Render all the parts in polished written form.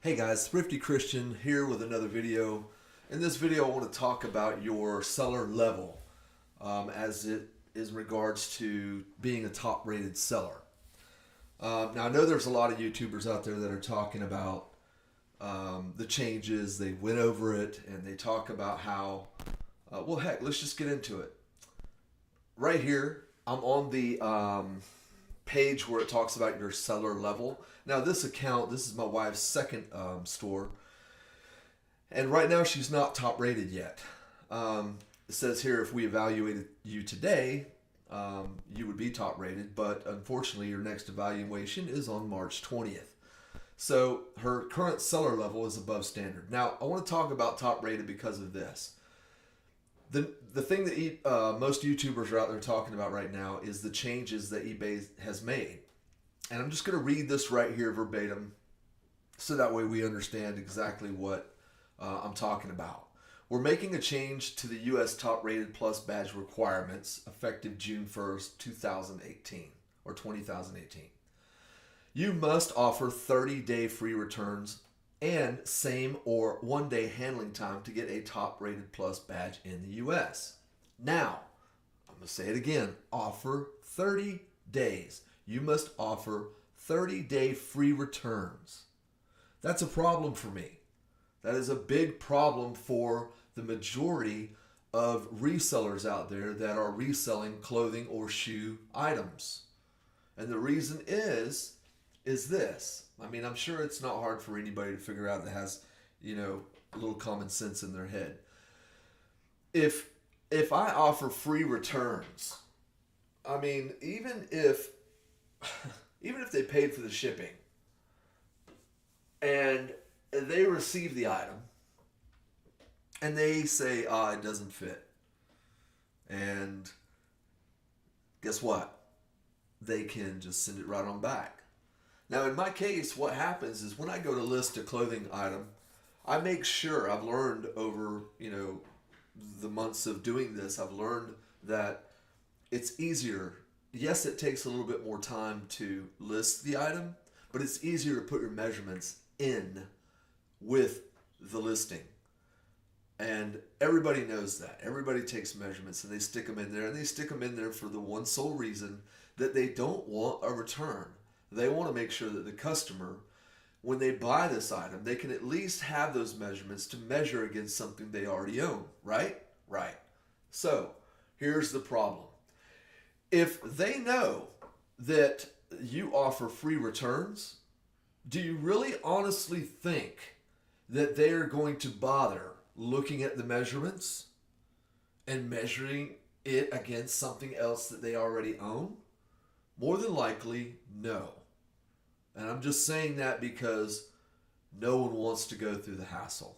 Hey guys, Thrifty Christian here with another video. In this video I want to talk about your seller level as it is in regards to being a top rated seller. Now I know there's a lot of YouTubers out there that are talking about the changes, they went over it and they talk about how, well heck, let's just get into it. Right here, I'm on the page where it talks about your seller level. Now this account, this is my wife's second store, and right now she's not top rated yet. It says here if we evaluated you today, you would be top rated, but unfortunately your next evaluation is on March 20th. So her current seller level is above standard. Now I want to talk about top rated because of this. The thing that most YouTubers are out there talking about right now is the changes that eBay has made. And I'm just going to read this right here verbatim so that way we understand exactly what I'm talking about. We're making a change to the U.S. Top Rated Plus badge requirements effective June 1st, 2018 or 2018. You must offer 30-day free returns and same or one-day handling time to get a Top Rated Plus badge in the U.S. Now, I'm going to say it again, offer 30 days. You must offer 30-day free returns. That's a problem for me. That is a big problem for the majority of resellers out there that are reselling clothing or shoe items. And the reason is this. I mean, I'm sure it's not hard for anybody to figure out that has, a little common sense in their head. If I offer free returns, I mean, even if they paid for the shipping and they receive the item and they say, it doesn't fit. And guess what? They can just send it right on back. Now, in my case, what happens is when I go to list a clothing item, I make sure, I've learned over, the months of doing this, I've learned that it's easier. Yes, it takes a little bit more time to list the item, but it's easier to put your measurements in with the listing. And everybody knows that. Everybody takes measurements and they stick them in there, and they stick them in there for the one sole reason that they don't want a return. They want to make sure that the customer, when they buy this item, they can at least have those measurements to measure against something they already own, right? Right. So, here's the problem. If they know that you offer free returns, do you really honestly think that they are going to bother looking at the measurements and measuring it against something else that they already own? More than likely, no. And I'm just saying that because no one wants to go through the hassle.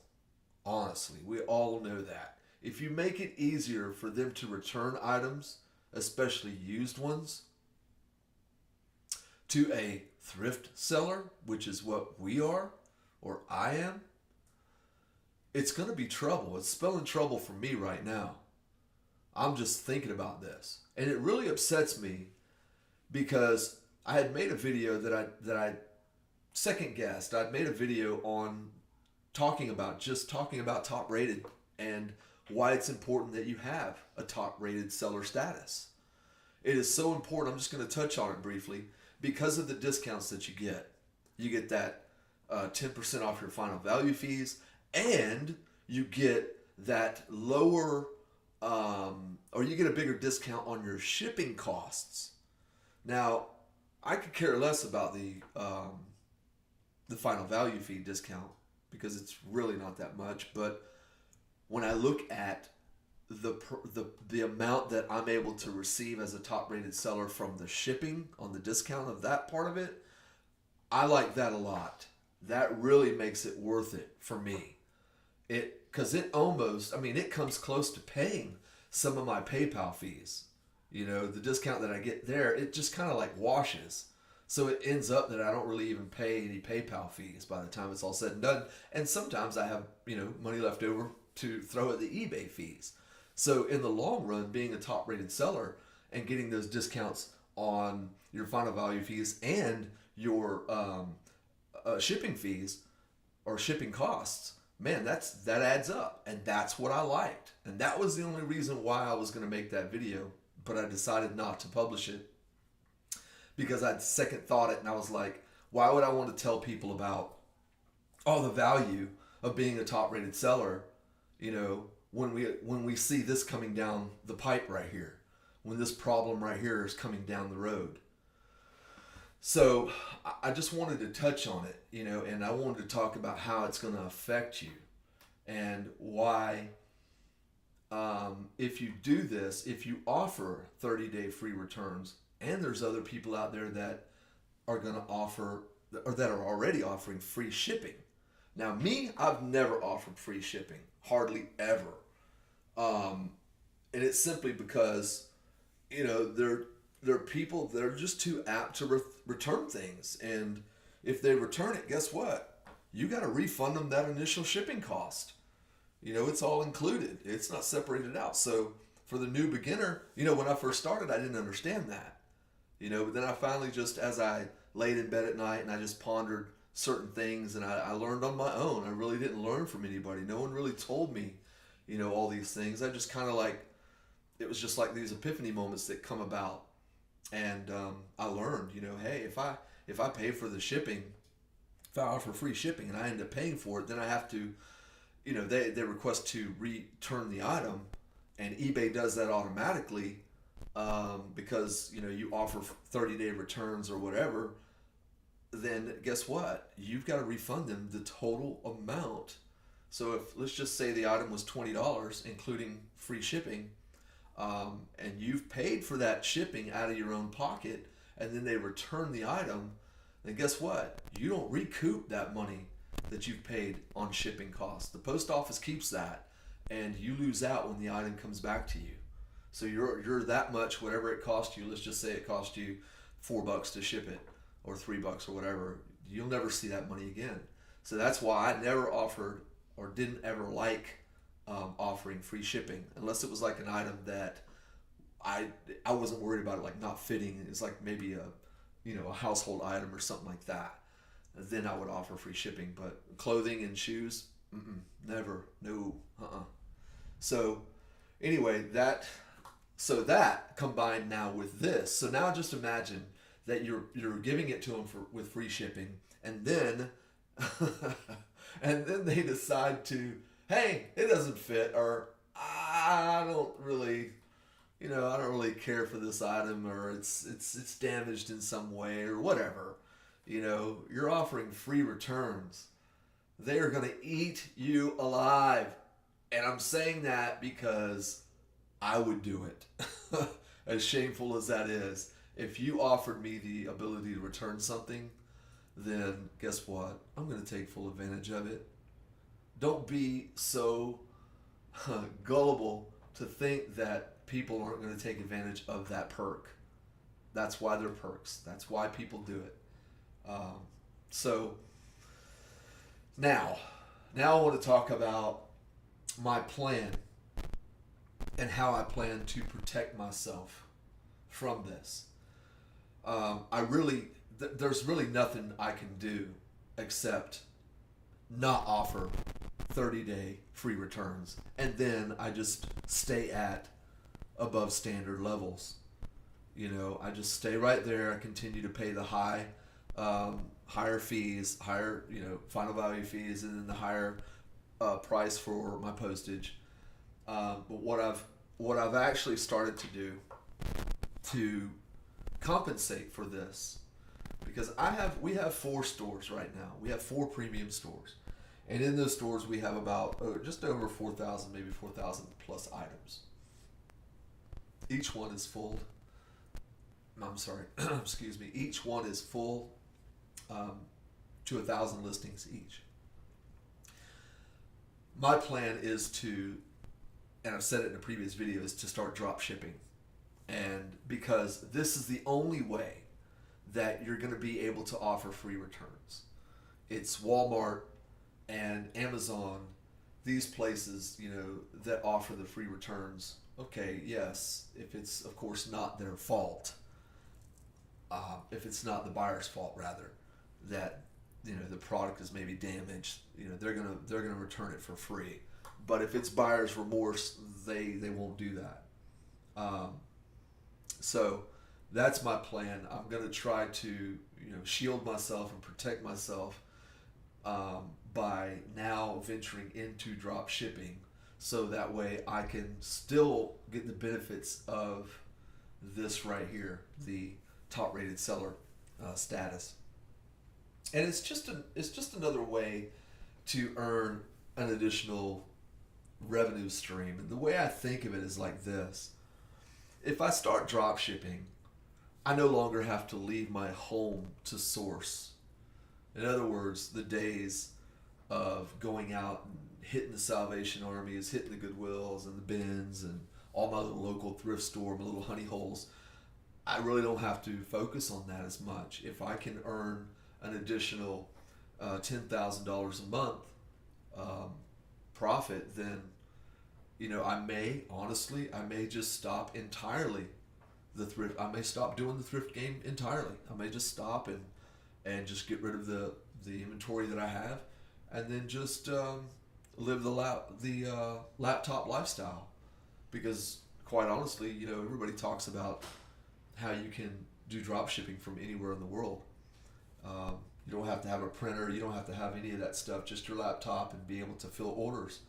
Honestly, we all know that. If you make it easier for them to return items, especially used ones, to a thrift seller, which is what we are, or I am, it's going to be trouble. It's spelling trouble for me right now. I'm just thinking about this. And it really upsets me because I had made a video that I second guessed. I'd made a video on talking about top rated and why it's important that you have a top rated seller status. It is so important. I'm just going to touch on it briefly because of the discounts that you get. You get that 10% off your final value fees, and you get that lower or you get a bigger discount on your shipping costs. Now, I could care less about the final value fee discount because it's really not that much. But when I look at the amount that I'm able to receive as a top rated seller from the shipping on the discount of that part of it, I like that a lot. That really makes it worth it for me. Because it comes close to paying some of my PayPal fees. The discount that I get there, it just kind of like washes. So it ends up that I don't really even pay any PayPal fees by the time it's all said and done. And sometimes I have, money left over to throw at the eBay fees. So in the long run, being a top rated seller and getting those discounts on your final value fees and your shipping fees or shipping costs, man, that adds up. And that's what I liked. And that was the only reason why I was going to make that video, but I decided not to publish it because I'd second thought it, and I was like, why would I want to tell people about all the value of being a top rated seller, when we see this coming down the pipe right here, when this problem right here is coming down the road. So I just wanted to touch on it, and I wanted to talk about how it's going to affect you and why, if you do this, if you offer 30-day free returns, and there's other people out there that are going to offer, or that are already offering free shipping. Now me, I've never offered free shipping, hardly ever. And it's simply because, there are people that are just too apt to return things. And if they return it, guess what? You got to refund them that initial shipping cost. It's all included. It's not separated out. So for the new beginner, when I first started, I didn't understand that. But then I finally just, as I laid in bed at night and I just pondered certain things, and I learned on my own. I really didn't learn from anybody. No one really told me, all these things. I just kind of it was just like these epiphany moments that come about. And I learned, hey, if I pay for the shipping, if I offer free shipping and I end up paying for it, then I have to, they request to return the item, and eBay does that automatically because, you offer 30-day returns or whatever. Then guess what? You've got to refund them the total amount. So if, let's just say the item was $20, including free shipping, and you've paid for that shipping out of your own pocket, and then they return the item, then guess what? You don't recoup that money that you've paid on shipping costs. The post office keeps that, and you lose out when the item comes back to you. So you're that much, whatever it cost you. Let's just say it cost you $4 to ship it, or $3 or whatever. You'll never see that money again. So that's why I never offered, or didn't ever like offering free shipping, unless it was like an item that I wasn't worried about it not fitting. It's like maybe a household item or something like that. Then I would offer free shipping. But clothing and shoes, never, no, So anyway, that combined now with this. So now just imagine that you're giving it to them with free shipping, and then and then they decide to, hey, it doesn't fit, or I don't really care for this item, or it's damaged in some way, or whatever. You're offering free returns. They are going to eat you alive. And I'm saying that because I would do it. As shameful as that is. If you offered me the ability to return something, then guess what? I'm going to take full advantage of it. Don't be so gullible to think that people aren't going to take advantage of that perk. That's why they're perks. That's why people do it. So now I want to talk about my plan and how I plan to protect myself from this. There's really nothing I can do except not offer 30-day free returns, and then I just stay at above standard levels. I just stay right there. I continue to pay the higher fees, higher final value fees, and then the higher price for my postage. But what I've actually started to do to compensate for this, because we have 4 stores right now. We have 4 premium stores, and in those stores we have about just over 4,000, maybe 4,000 plus items. Each one is full. I'm sorry, excuse me. Each one is full to 1,000 listings each. My plan is to, and I've said it in a previous video, is to start drop shipping. And because this is the only way that you're going to be able to offer free returns. It's Walmart and Amazon, these places, that offer the free returns. Okay, yes, if it's, of course, not their fault. If it's not the buyer's fault, rather, that the product is maybe damaged, they're gonna return it for free. But if it's buyer's remorse, they won't do that. So that's my plan. I'm gonna try to shield myself and protect myself by now venturing into drop shipping, so that way I can still get the benefits of this right here, the top rated seller status. And it's just another way to earn an additional revenue stream. And the way I think of it is like this: if I start drop shipping, I no longer have to leave my home to source. In other words, the days of going out and hitting the Salvation Armies, hitting the Goodwills and the Bins and all my little local thrift store, my little honey holes, I really don't have to focus on that as much. If I can earn an additional $10,000 a month profit, then I may just stop entirely the thrift. I may stop doing the thrift game entirely. I may just stop and just get rid of the inventory that I have, and then just live the laptop lifestyle. Because quite honestly, everybody talks about how you can do drop shipping from anywhere in the world. You don't have to have a printer. You don't have to have any of that stuff. Just your laptop and be able to fill orders.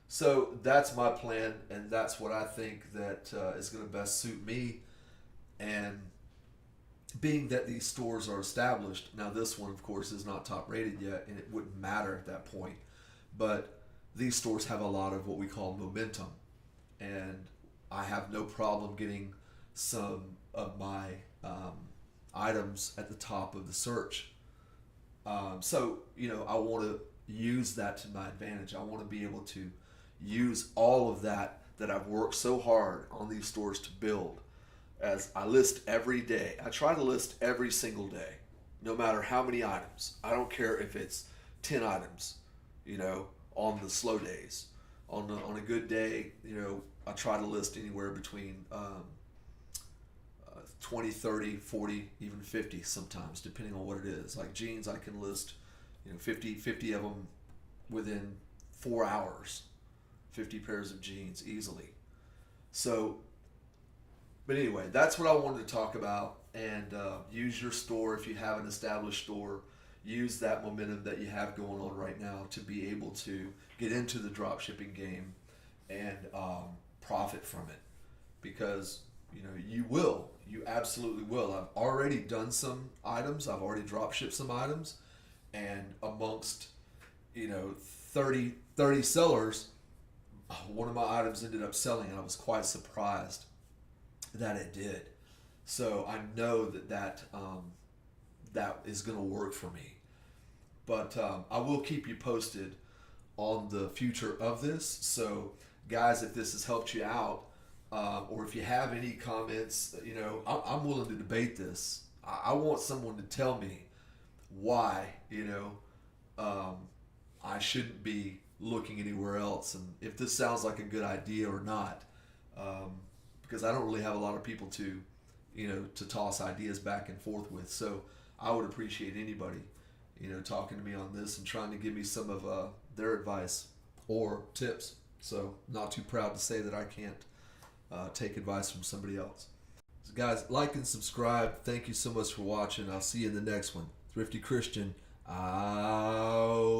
So that's my plan, and that's what I think that is going to best suit me. And being that these stores are established, now this one, of course, is not top rated yet, and it wouldn't matter at that point. But these stores have a lot of what we call momentum. And I have no problem getting some of my items at the top of the search. So I want to use that to my advantage. I want to be able to use all of that I've worked so hard on these stores to build. As I list every day, I try to list every single day, no matter how many items. I don't care if it's 10 items, on the slow days. On a good day, I try to list anywhere between 20, 30, 40, even 50 sometimes, depending on what it is. Like jeans, I can list 50 of them within 4 hours, 50 pairs of jeans easily. So, but anyway, that's what I wanted to talk about. And use your store, if you have an established store, use that momentum that you have going on right now to be able to get into the drop shipping game and profit from it. Because you absolutely will. I've already done some items. I've already drop shipped some items, and amongst 30 sellers, one of my items ended up selling, and I was quite surprised that it did. So I know that is going to work for me. But I will keep you posted on the future of this. So guys, if this has helped you out, or if you have any comments, I'm willing to debate this. I want someone to tell me why, I shouldn't be looking anywhere else, and if this sounds like a good idea or not. Because I don't really have a lot of people to toss ideas back and forth with. So I would appreciate anybody, talking to me on this and trying to give me some of their advice or tips. So not too proud to say that I can't take advice from somebody else. So guys, like and subscribe. Thank you so much for watching. I'll see you in the next one. Thrifty Christian out.